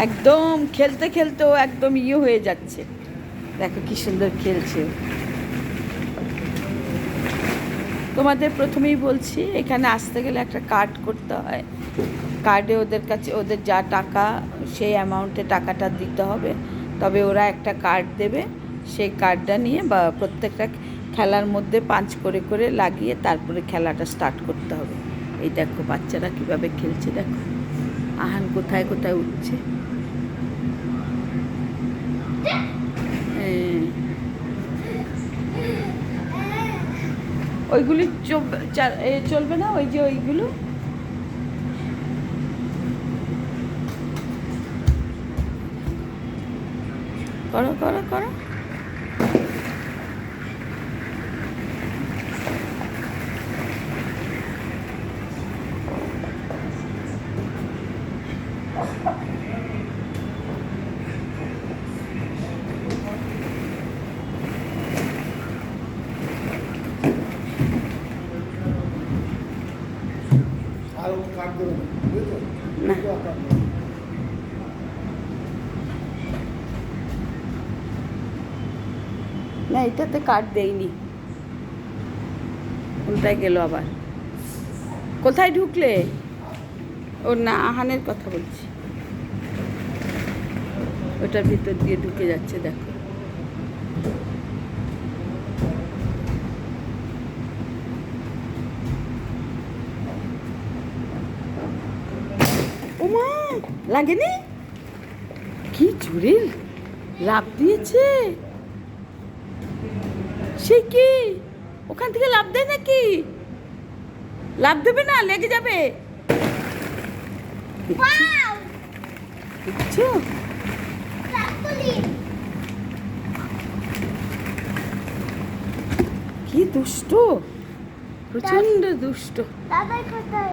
একদম খেলতে খেলতেও একদম হয়ে যাচ্ছে। দেখো কি সুন্দর খেলছে। তোমাদের প্রথমেই বলছি, এখানে আসতে গেলে একটা কার্ড করতে হয়। কার্ডে ওদের কাছে ওদের যা টাকা, সেই অ্যামাউন্টে টাকাটা দিতে হবে, তবে ওরা একটা কার্ড দেবে। সেই কার্ডটা নিয়ে বা প্রত্যেকটা খেলার মধ্যে পাঁচ করে করে লাগিয়ে তারপরে খেলাটা স্টার্ট করতে হবে। এই দেখো বাচ্চারা কীভাবে খেলছে, দেখো আহান কোথায় কোথায় উঠছে। ওইগুলি চলবে না, ওই যে ওইগুলো করো করো করো। না এটাতে কার্ড দেয়নি, উল্টায় গেল আবার। কোথায় ঢুকলে? ও না, আহানের কথা বলছি, ওটার ভিতর দিয়ে ঢুকে যাচ্ছে দেখো। ওমা, লাগেনি? কি জোরে লাফ দিয়েছে! সে কি ওখান থেকে লাফ দেয় নাকি? লাফ দেবে না, লেগে যাবে। দেখছো? কি দুষ্ট, প্রচন্ড দুষ্ট।